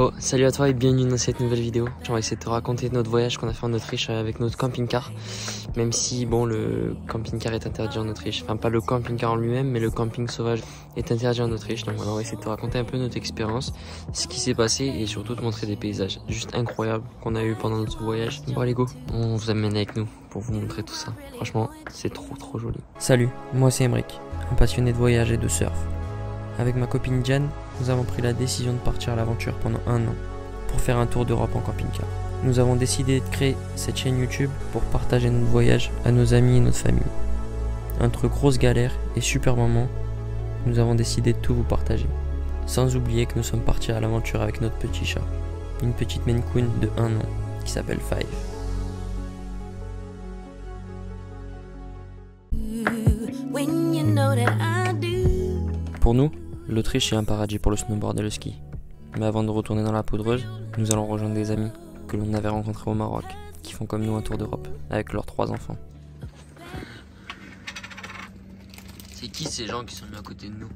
Bon, salut à toi et bienvenue dans cette nouvelle vidéo. On va essayer de te raconter notre voyage qu'on a fait en Autriche avec notre camping-car. Même si, bon, le camping-car est interdit en Autriche. Enfin, pas le camping-car en lui-même, mais le camping sauvage est interdit en Autriche. Donc voilà, on va essayer de te raconter un peu notre expérience, ce qui s'est passé et surtout te montrer des paysages juste incroyables qu'on a eu pendant notre voyage. Bon, allez go, on vous amène avec nous pour vous montrer tout ça. Franchement, c'est trop joli. Salut, moi c'est Emric, un passionné de voyage et de surf. Avec ma copine Diane, nous avons pris la décision de partir à l'aventure pendant un an pour faire un tour d'Europe en camping-car. Nous avons décidé de créer cette chaîne YouTube pour partager notre voyage à nos amis et notre famille. Entre grosses galères et super moments, nous avons décidé de tout vous partager. Sans oublier que nous sommes partis à l'aventure avec notre petit chat, une petite Maine Coon de 1 an qui s'appelle Five. Pour nous, l'Autriche est un paradis pour le snowboard et le ski. Mais avant de retourner dans la poudreuse, nous allons rejoindre des amis que l'on avait rencontrés au Maroc, qui font comme nous un tour d'Europe, avec leurs 3 enfants. C'est qui ces gens qui sont mis à côté de nous?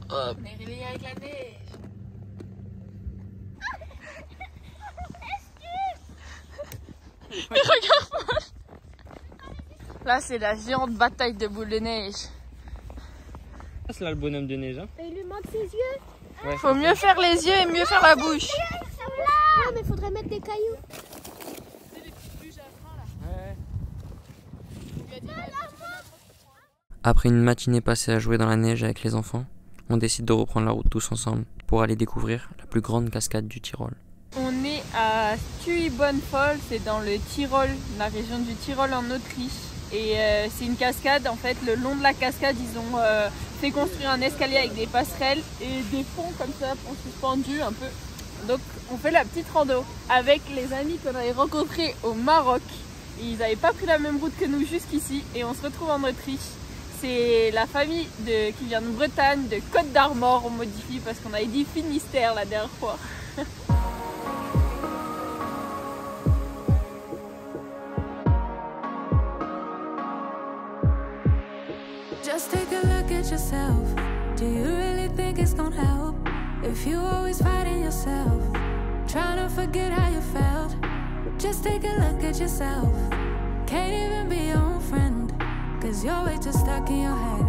Hop. On est réveillés avec la neige. Mais regarde-moi. Là c'est la géante bataille de boules de neige. C'est là le bonhomme de neige, hein? Il lui manque ses yeux. Ouais. Faut mieux faire les yeux et mieux faire la bouche. Ouais, mais faudrait mettre des cailloux. Après une matinée passée à jouer dans la neige avec les enfants, on décide de reprendre la route tous ensemble pour aller découvrir la plus grande cascade du Tyrol. On est à Stubonfall, c'est dans le Tyrol, la région du Tyrol en Autriche. Et c'est une cascade, en fait, le long de la cascade, ils ont fait construire un escalier avec des passerelles et des ponts comme ça pour suspendus un peu. Donc on fait la petite rando avec les amis qu'on avait rencontrés au Maroc. Ils n'avaient pas pris la même route que nous jusqu'ici et on se retrouve en Autriche. C'est la famille qui vient de Bretagne, de Côte d'Armor, on modifie parce qu'on avait dit Finistère la dernière fois. Just take a look at yourself. Do you really think it's gonna help? If you always fighting yourself, trying to forget how you felt. Just take a look at yourself. Can't even be your own friend, cause you're way too stuck in your head.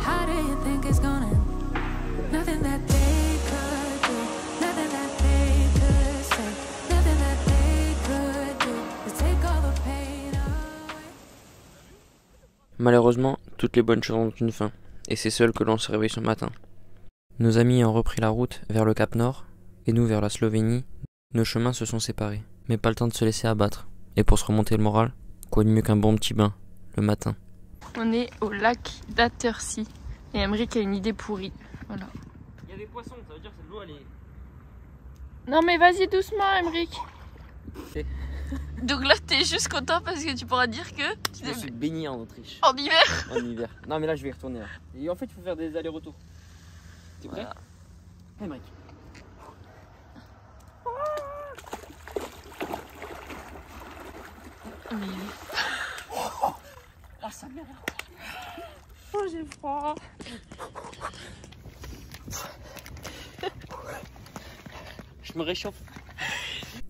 How do you think it's gonna end? Nothing that they could do, nothing that they could say, nothing that they could do to take all the pain away. Malheureusement, toutes les bonnes choses ont une fin, et c'est seul que l'on se réveille ce matin. Nos amis ont repris la route vers le Cap Nord, et nous vers la Slovénie. Nos chemins se sont séparés, mais pas le temps de se laisser abattre. Et pour se remonter le moral, quoi de mieux qu'un bon petit bain, le matin. On est au lac d'Attersee et Emric a une idée pourrie. Voilà. Il y a des poissons, ça veut dire que l'eau elle est... Non mais vas-y doucement Emric. Donc là t'es juste content parce que tu pourras dire que Je me suis baigné en Autriche. en hiver. En hiver. Non mais là je vais y retourner là. Et en fait il faut faire des allers-retours. T'es prêt? Voilà. Hey Mike. Oh ça merde. Oh j'ai froid. Je me réchauffe.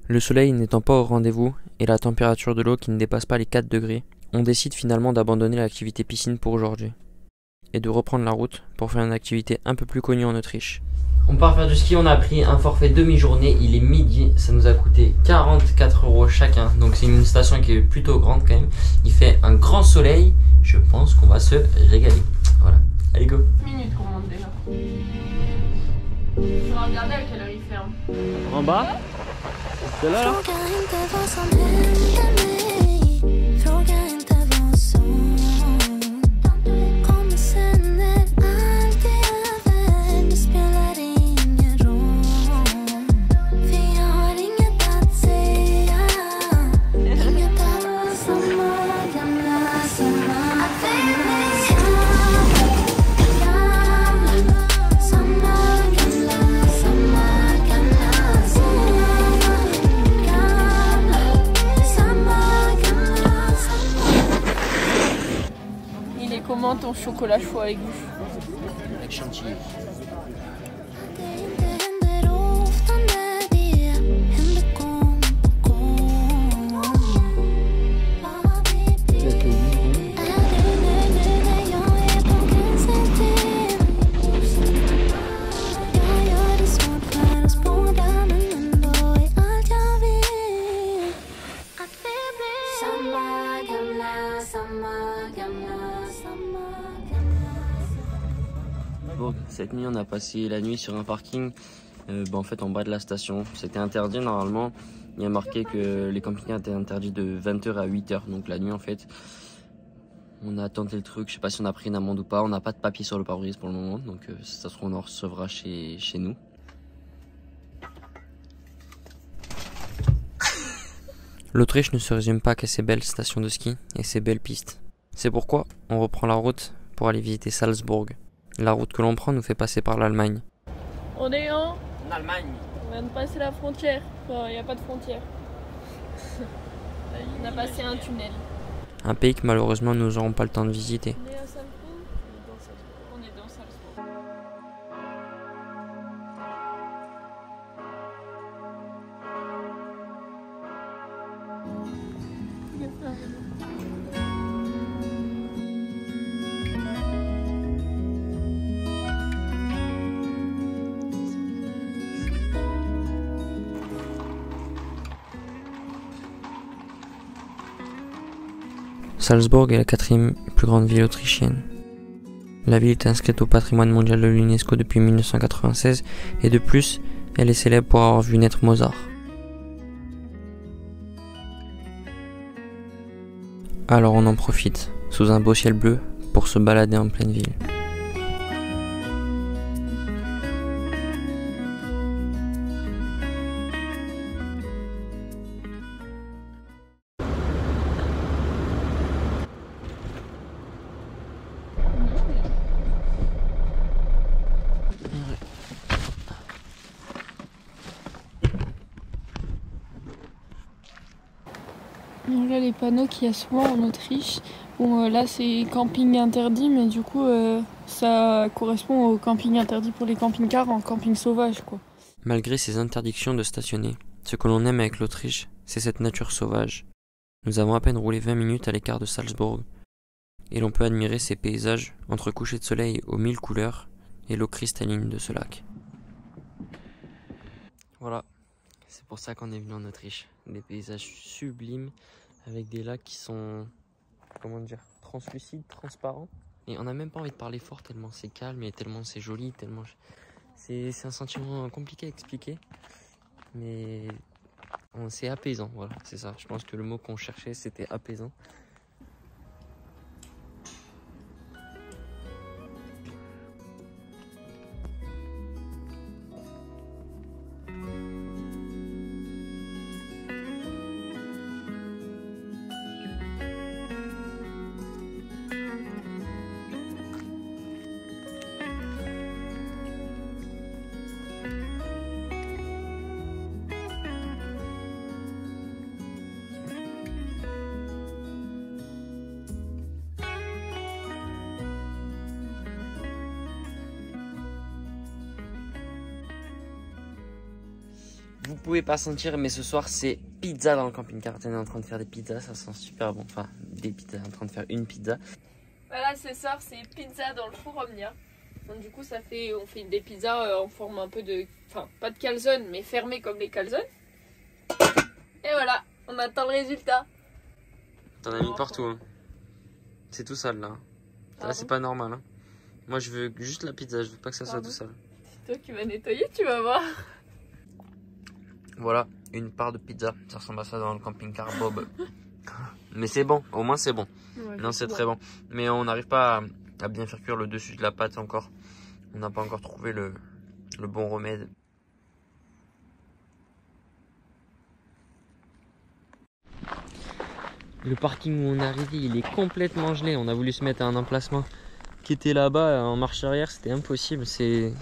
Le soleil n'étant pas au rendez-vous et la température de l'eau qui ne dépasse pas les 4 degrés, on décide finalement d'abandonner l'activité piscine pour aujourd'hui et de reprendre la route pour faire une activité un peu plus connue en Autriche. On part faire du ski, on a pris un forfait demi-journée, il est midi, ça nous a coûté 44 € chacun, donc c'est une station qui est plutôt grande quand même. Il fait un grand soleil, je pense qu'on va se régaler. Voilà, allez go. Minute qu'on monte déjà. Il faudra regarder à quelle heure il ferme. En bas? C'est là là? Comment ton chocolat chaud avec vous? Avec chantilly. Cette nuit, on a passé la nuit sur un parking en fait en bas de la station. C'était interdit normalement. Il y a marqué que les camping-cars étaient interdits de 20h à 8h. Donc la nuit en fait, on a tenté le truc. Je sais pas si on a pris une amende ou pas. On n'a pas de papier sur le pare-brise pour le moment. Donc ça se trouve on en recevra chez nous. L'Autriche ne se résume pas qu'à ses belles stations de ski et ses belles pistes. C'est pourquoi on reprend la route pour aller visiter Salzbourg. La route que l'on prend nous fait passer par l'Allemagne. On est en Allemagne. On vient de passer la frontière. Enfin, il n'y a pas de frontière. On a passé un tunnel. Un pays que malheureusement nous n'aurons pas le temps de visiter. On est à Salzbourg. On est dans Salzbourg. Salzbourg est la 4e plus grande ville autrichienne. La ville est inscrite au patrimoine mondial de l'UNESCO depuis 1996 et de plus, elle est célèbre pour avoir vu naître Mozart. Alors on en profite, sous un beau ciel bleu, pour se balader en pleine ville. Donc là, les panneaux qu'il y a souvent en Autriche, bon là c'est camping interdit, mais du coup ça correspond au camping interdit pour les camping-cars en camping sauvage quoi. Malgré ces interdictions de stationner, ce que l'on aime avec l'Autriche, c'est cette nature sauvage. Nous avons à peine roulé 20 minutes à l'écart de Salzbourg, et l'on peut admirer ces paysages entre couchers de soleil aux 1000 couleurs et l'eau cristalline de ce lac. Voilà, c'est pour ça qu'on est venu en Autriche. Des paysages sublimes avec des lacs qui sont, comment dire, translucides, transparents. Et on n'a même pas envie de parler fort tellement c'est calme et tellement c'est joli, tellement... C'est un sentiment compliqué à expliquer, mais c'est apaisant, voilà, c'est ça. Je pense que le mot qu'on cherchait, c'était apaisant. Vous pouvez pas sentir, mais ce soir c'est pizza dans le camping-car. On est en train de faire des pizzas, ça sent super bon. Enfin, des pizzas, en train de faire une pizza. Voilà, ce soir c'est pizza dans le four Omnia. Donc du coup on fait des pizzas en forme un peu de, enfin pas de calzone, mais fermées comme les calzones. Et voilà, on attend le résultat. T'en as mis partout, hein. C'est tout sale là. Là c'est pas normal, hein. Moi je veux juste la pizza, je veux pas que ça soit tout sale. C'est toi qui vas nettoyer, tu vas voir. Voilà, une part de pizza, ça ressemble à ça dans le camping-car Bob. Mais c'est bon, au moins c'est bon. Ouais, non, c'est très bon. Mais on n'arrive pas à bien faire cuire le dessus de la pâte encore. On n'a pas encore trouvé le bon remède. Le parking où on est arrivé, il est complètement gelé. On a voulu se mettre à un emplacement qui était là-bas en marche arrière, c'était impossible. C'est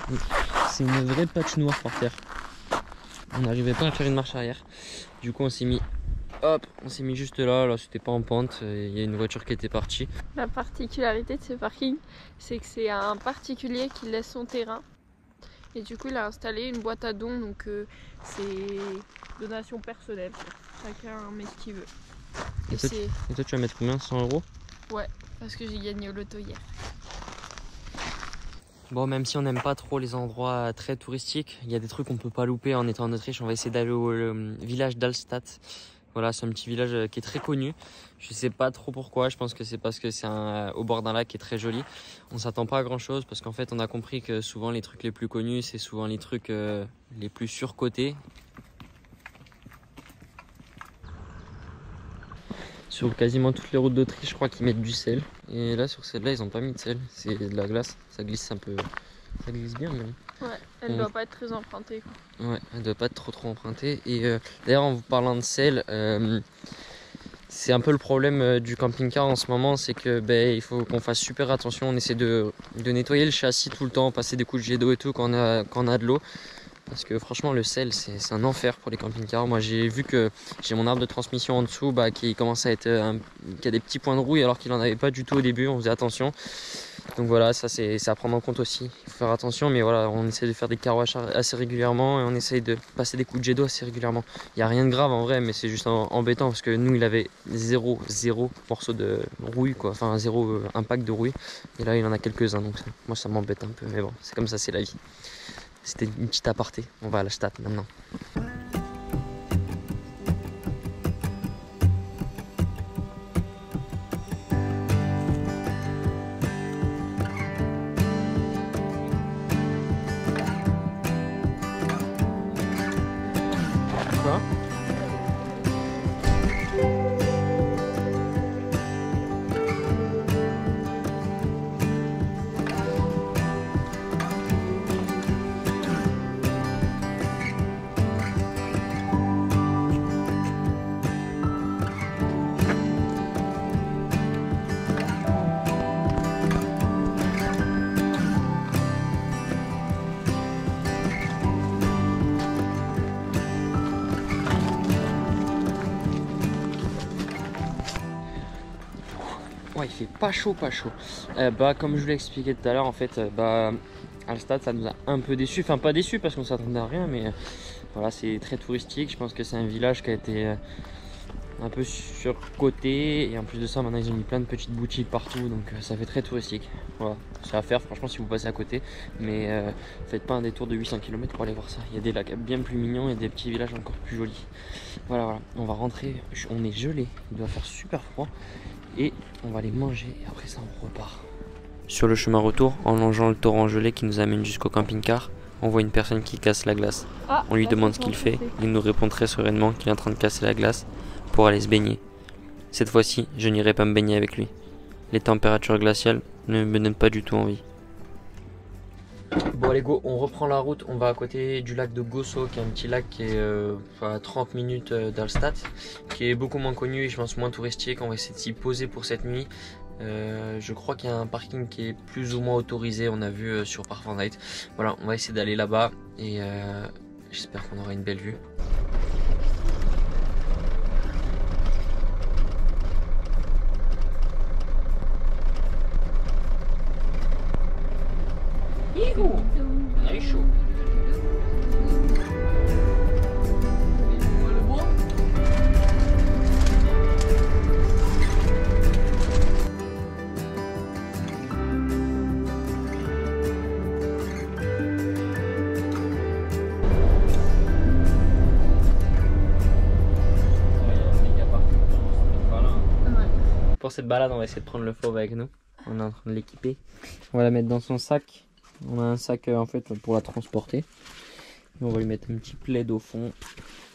une vraie patch noire par terre. On n'arrivait pas à faire une marche arrière. Du coup on s'est mis juste là c'était pas en pente, il y a une voiture qui était partie. La particularité de ce parking, c'est que c'est un particulier qui laisse son terrain. Et du coup il a installé une boîte à dons, donc c'est donation personnelle. Chacun met ce qu'il veut. Et toi tu vas mettre combien? 100 €? Ouais, parce que j'ai gagné au loto hier. Bon, même si on n'aime pas trop les endroits très touristiques, il y a des trucs qu'on peut pas louper en étant en Autriche. On va essayer d'aller au village d'Alstadt, Voilà, c'est un petit village qui est très connu. Je sais pas trop pourquoi, je pense que c'est parce que c'est au bord d'un lac qui est très joli. On s'attend pas à grand chose parce qu'en fait on a compris que souvent les trucs les plus connus c'est souvent les trucs les plus surcotés. Sur quasiment toutes les routes d'Autriche, je crois qu'ils mettent du sel. Et là sur celle-là ils ont pas mis de sel, c'est de la glace, ça glisse un peu, ça glisse bien même. Ouais, elle doit pas être très empruntée quoi. Ouais, elle doit pas être trop empruntée. Et d'ailleurs en vous parlant de sel, c'est un peu le problème du camping-car en ce moment, c'est que il faut qu'on fasse super attention. On essaie de nettoyer le châssis tout le temps, passer des coups de jet d'eau et tout quand on a de l'eau. Parce que franchement le sel c'est un enfer pour les camping-cars. Moi j'ai vu que j'ai mon arbre de transmission en dessous qui commence à être qui a des petits points de rouille alors qu'il en avait pas du tout au début, on faisait attention. Donc voilà, ça c'est à prendre en compte aussi, il faut faire attention, mais voilà, on essaie de faire des carouages assez régulièrement et on essaie de passer des coups de jet d'eau assez régulièrement. Il n'y a rien de grave en vrai, mais c'est juste embêtant parce que nous il avait zéro morceau de rouille quoi, enfin zéro impact de rouille, et là il en a quelques-uns, donc moi ça m'embête un peu, mais bon, c'est comme ça, c'est la vie. C'était une petite aparté, on va à la Stadt maintenant. Quoi ? Ouais, il fait pas chaud. Comme je vous l'ai expliqué tout à l'heure, en fait, Hallstatt, ça nous a un peu déçus. Enfin, pas déçus parce qu'on s'attendait à rien, mais voilà, c'est très touristique. Je pense que c'est un village qui a été un peu surcoté. Et en plus de ça, maintenant, ils ont mis plein de petites boutiques partout. Donc, ça fait très touristique. Voilà, c'est à faire, franchement, si vous passez à côté. Mais faites pas un détour de 800 km pour aller voir ça. Il y a des lacs bien plus mignons et des petits villages encore plus jolis. Voilà, on va rentrer. On est gelé, il doit faire super froid. Et on va les manger et après ça on repart. Sur le chemin retour, en longeant le torrent gelé qui nous amène jusqu'au camping-car, on voit une personne qui casse la glace. On lui demande ce qu'il fait, il nous répond très sereinement qu'il est en train de casser la glace pour aller se baigner. Cette fois-ci, je n'irai pas me baigner avec lui. Les températures glaciales ne me donnent pas du tout envie. Bon allez go, on reprend la route, on va à côté du lac de Gozo, qui est un petit lac qui est à 30 minutes d'Hallstatt, qui est beaucoup moins connu et je pense moins touristique. On va essayer de s'y poser pour cette nuit. Je crois qu'il y a un parking qui est plus ou moins autorisé, on a vu sur Park van Night. Voilà, on va essayer d'aller là-bas et j'espère qu'on aura une belle vue. On a eu chaud. Pour cette balade, on va essayer de prendre le fauve avec nous. On est en train de l'équiper. On va la mettre dans son sac. On a un sac en fait pour la transporter. Et on va lui mettre un petit plaid au fond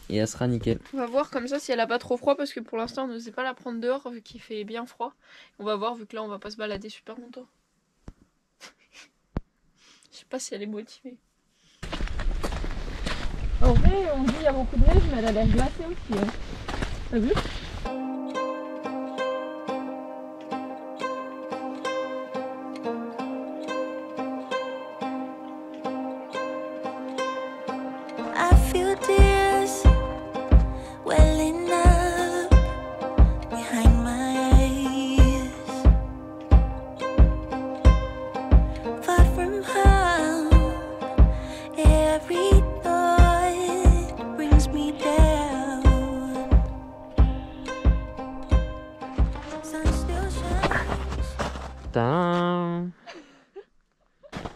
et elle sera nickel. On va voir comme ça si elle a pas trop froid parce que pour l'instant on ne sait pas la prendre dehors vu qu'il fait bien froid. On va voir vu que là on va pas se balader super longtemps. Je sais pas si elle est motivée. En vrai on dit il y a beaucoup de neige mais elle a l'air glacée aussi. Hein. T'as vu ?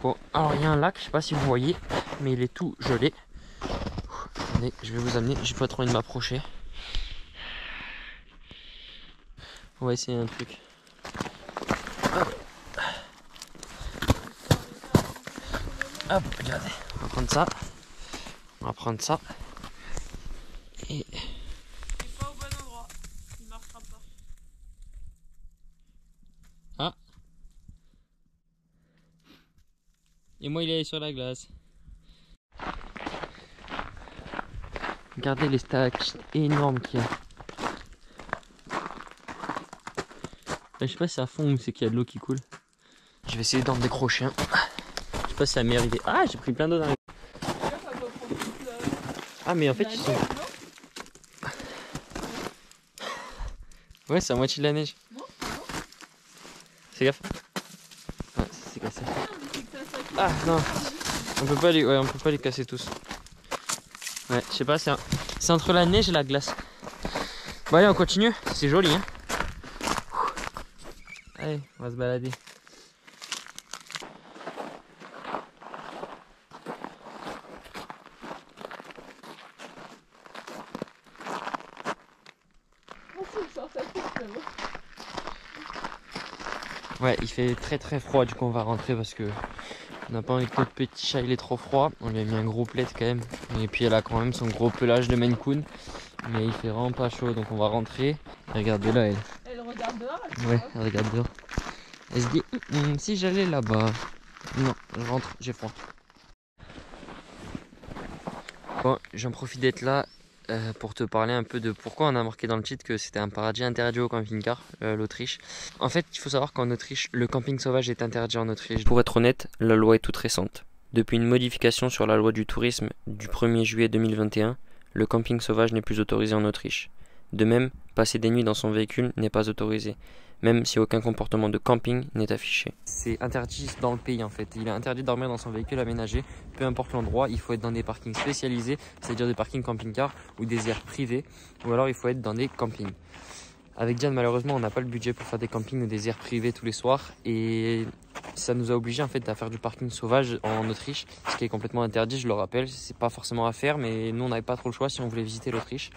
Bon, alors il y a un lac, je sais pas si vous voyez, mais il est tout gelé. Attendez, je vais vous amener, j'ai pas trop envie de m'approcher. On va essayer un truc. Hop, regardez. On va prendre ça. On va prendre ça. Et... C'est pas au bon endroit. Il marchera pas. Ah. Et moi il est sur la glace. Regardez les stacks énormes qu'il y a. Je sais pas si c'est à fond ou c'est qu'il y a de l'eau qui coule. Je vais essayer d'en décrocher un. Je sais pas si c'est la meilleure idée. Ah, j'ai pris plein d'eau dans la... Ah mais en fait ils sont... Ouais, c'est à moitié de la neige. Fais gaffe. Ouais, c'est cassé. Ah non, on peut pas les, ouais, on peut pas les casser tous. Ouais, je sais pas, c'est entre la neige et la glace. Bon allez, on continue. C'est joli, hein. Allez, on va se balader. Ouais, il fait très froid, du coup on va rentrer parce que on n'a pas envie que notre petit chat il est trop froid. On lui a mis un gros plaid quand même. Et puis elle a quand même son gros pelage de Maine Coon. Mais il fait vraiment pas chaud, donc on va rentrer. Et regardez là, elle. Elle regarde dehors. Ouais, elle regarde dehors. Elle se dit, si j'allais là-bas. Non, je rentre, j'ai froid. Bon, j'en profite d'être là pour te parler un peu de pourquoi on a marqué dans le titre que c'était un paradis interdit au camping-car, l'Autriche. En fait, il faut savoir qu'en Autriche, le camping sauvage est interdit en Autriche. Pour être honnête, la loi est toute récente. Depuis une modification sur la loi du tourisme du 1er juillet 2021, le camping sauvage n'est plus autorisé en Autriche. De même, passer des nuits dans son véhicule n'est pas autorisé, même si aucun comportement de camping n'est affiché. C'est interdit dans le pays en fait. Il est interdit de dormir dans son véhicule aménagé, peu importe l'endroit. Il faut être dans des parkings spécialisés, c'est-à-dire des parkings camping-car ou des aires privées, ou alors il faut être dans des campings. Avec Diane, malheureusement, on n'a pas le budget pour faire des campings ou des aires privées tous les soirs, et ça nous a obligés en fait à faire du parking sauvage en Autriche, ce qui est complètement interdit. Je le rappelle, c'est pas forcément à faire, mais nous on n'avait pas trop le choix si on voulait visiter l'Autriche.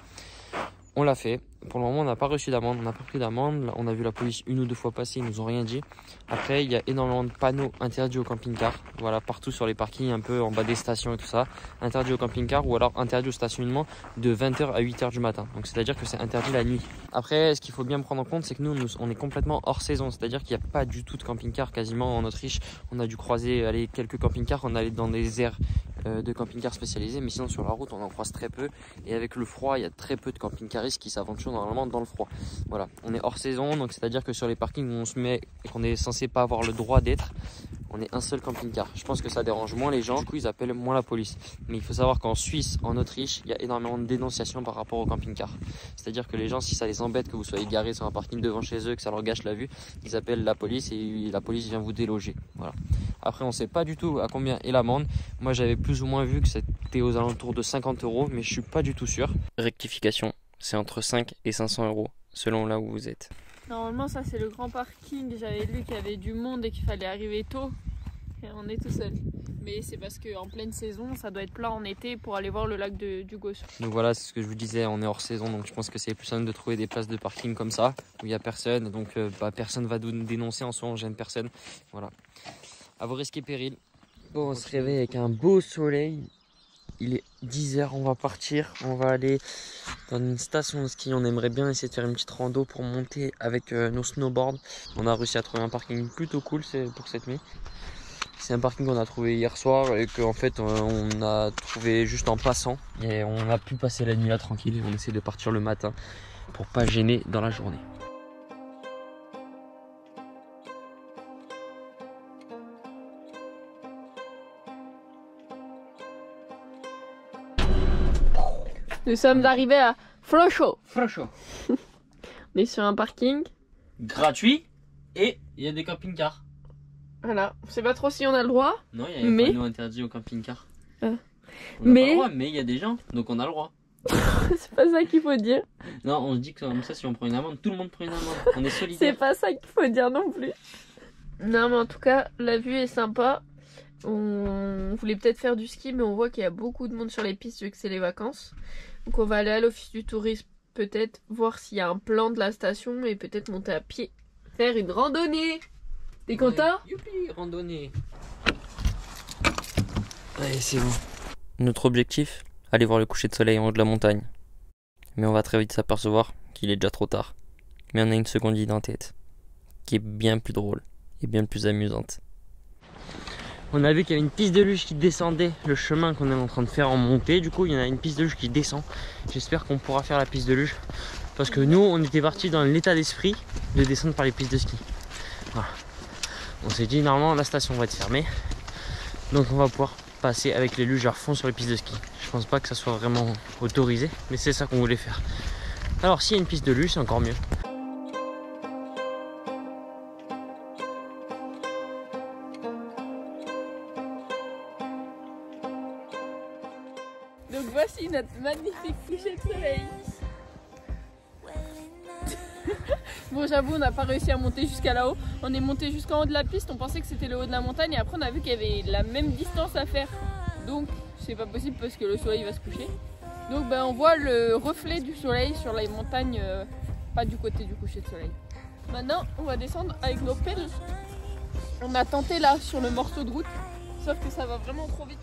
On l'a fait. Pour le moment, on n'a pas reçu d'amende, on n'a pas pris d'amende. On a vu la police une ou deux fois passer, ils nous ont rien dit. Après, il y a énormément de panneaux interdits au camping-car. Voilà, partout sur les parkings, un peu en bas des stations et tout ça. Interdit au camping-car ou alors interdit au stationnement de 20h à 8h du matin. Donc, c'est-à-dire que c'est interdit la nuit. Après, ce qu'il faut bien prendre en compte, c'est que nous, on est complètement hors saison. C'est-à-dire qu'il n'y a pas du tout de camping-car quasiment en Autriche. On a dû croiser quelques camping-cars. On allait dans des aires de camping-car spécialisés, mais sinon sur la route on en croise très peu, et avec le froid il y a très peu de camping-caristes qui s'aventurent normalement dans le froid. Voilà, on est hors saison, donc c'est à dire que sur les parkings où on se met et qu'on est censé pas avoir le droit d'être, on est un seul camping-car. Je pense que ça dérange moins les gens, du coup ils appellent moins la police. Mais il faut savoir qu'en Suisse, en Autriche, il y a énormément de dénonciations par rapport au camping-car. C'est à dire que les gens, si ça les embête que vous soyez garé sur un parking devant chez eux, que ça leur gâche la vue, ils appellent la police et la police vient vous déloger. Voilà. Après on sait pas du tout à combien est l'amende. Moi j'avais plus ou moins vu que c'était aux alentours de 50 €, mais je suis pas du tout sûr. Rectification, c'est entre 5 et 500 € selon là où vous êtes. Normalement ça c'est le grand parking, j'avais lu qu'il y avait du monde et qu'il fallait arriver tôt. Et on est tout seul. Mais c'est parce qu'en pleine saison, ça doit être plein en été pour aller voir le lac du Gosse. Donc voilà, c'est ce que je vous disais, on est hors saison, donc je pense que c'est plus simple de trouver des places de parking comme ça, où il n'y a personne, donc personne va nous dénoncer, en soi on gêne personne. Voilà, à vos risques et périls. Bon, on se réveille avec un beau soleil, il est 10 h, on va partir, on va aller dans une station de ski, on aimerait bien essayer de faire une petite rando pour monter avec nos snowboards. On a réussi à trouver un parking plutôt cool pour cette nuit. C'est un parking qu'on a trouvé hier soir et qu'en fait on a trouvé juste en passant, et on a pu passer la nuit là tranquille, et on essaie de partir le matin pour pas gêner dans la journée. Nous sommes arrivés à Froschow. Froschow. On est sur un parking. Gratuit, et il y a des camping-cars. Voilà, on sait pas trop si on a le droit. Non, il y a un panneau interdit au camping-car. Ah. On n'a pas le droit, mais il y a des gens, donc on a le droit. C'est pas ça qu'il faut dire. Non, on se dit que comme ça, si on prend une amende, tout le monde prend une amende. On est solidaire. C'est pas ça qu'il faut dire non plus. Non, mais en tout cas, la vue est sympa. On voulait peut-être faire du ski, mais on voit qu'il y a beaucoup de monde sur les pistes vu que c'est les vacances. Donc on va aller à l'office du tourisme peut-être voir s'il y a un plan de la station et peut-être monter à pied. Faire une randonnée. T'es content? Youpi, randonnée. Allez, c'est bon. Notre objectif, aller voir le coucher de soleil en haut de la montagne. Mais on va très vite s'apercevoir qu'il est déjà trop tard. Mais on a une seconde idée en tête, qui est bien plus drôle et bien plus amusante. On a vu qu'il y avait une piste de luge qui descendait le chemin qu'on est en train de faire en montée. Du coup, il y en a une piste de luge qui descend. J'espère qu'on pourra faire la piste de luge. Parce que nous, on était partis dans l'état d'esprit de descendre par les pistes de ski. Voilà. On s'est dit, normalement, la station va être fermée. Donc, on va pouvoir passer avec les luges à fond sur les pistes de ski. Je pense pas que ça soit vraiment autorisé, mais c'est ça qu'on voulait faire. Alors, s'il y a une piste de luge, c'est encore mieux. Donc voici notre magnifique coucher de soleil. Bon, j'avoue, on n'a pas réussi à monter jusqu'à là-haut. On est monté jusqu'en haut de la piste, on pensait que c'était le haut de la montagne et après on a vu qu'il y avait la même distance à faire. Donc c'est pas possible parce que le soleil va se coucher. Donc on voit le reflet du soleil sur les montagnes, pas du côté du coucher de soleil. Maintenant, on va descendre avec nos pelles. On a tenté là sur le morceau de route, sauf que ça va vraiment trop vite.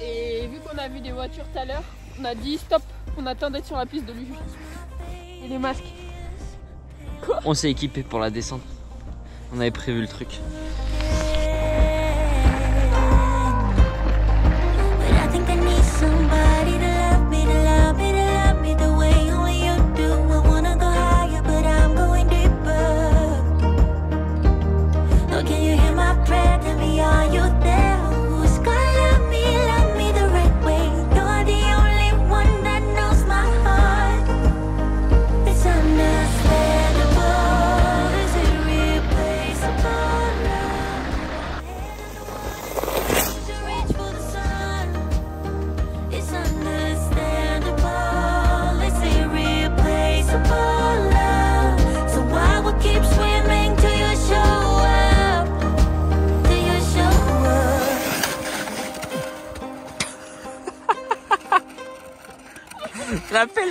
Et vu qu'on a vu des voitures tout à l'heure, on a dit stop, on attend d'être sur la piste de luge. Et les masques. Quoi? On s'est équipé pour la descente. On avait prévu le truc.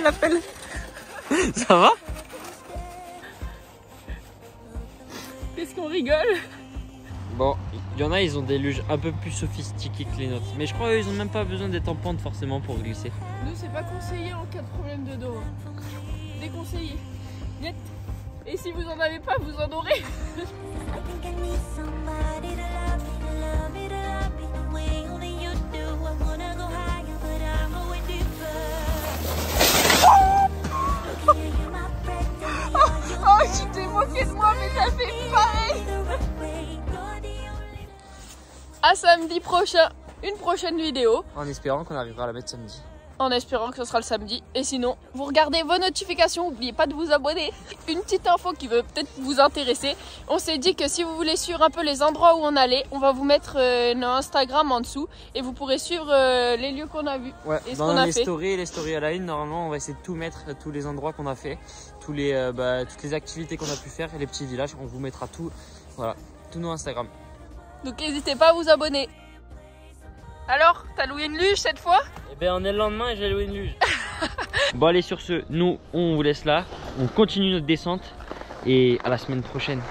L'appelle. Ça va? Qu'est-ce qu'on rigole? Bon, il y en a, ils ont des luges un peu plus sophistiquées que les nôtres. Mais je crois qu'ils ont même pas besoin d'être en pente forcément pour glisser. Nous, c'est pas conseillé en cas de problème de dos. Déconseillé. Net. Et si vous en avez pas, vous en aurez. Oh, tu t'es moqué de moi, mais t'as fait pareil. À samedi prochain, une prochaine vidéo. En espérant qu'on arrivera à la mettre samedi. En espérant que ce sera le samedi. Et sinon, vous regardez vos notifications, n'oubliez pas de vous abonner. Une petite info qui veut peut-être vous intéresser. On s'est dit que si vous voulez suivre un peu les endroits où on allait, on va vous mettre nos Instagram en dessous. Et vous pourrez suivre les lieux qu'on a vus. Ouais, et ce dans qu'on a les fait. stories à la une, normalement on va essayer de tout mettre, tous les endroits qu'on a fait, toutes les activités qu'on a pu faire, et les petits villages, on vous mettra tout, voilà, tous nos Instagram. Donc n'hésitez pas à vous abonner. Alors, t'as loué une luge cette fois? Eh ben on est le lendemain et j'ai loué une luge. Bon allez, sur ce, nous on vous laisse là, on continue notre descente et à la semaine prochaine.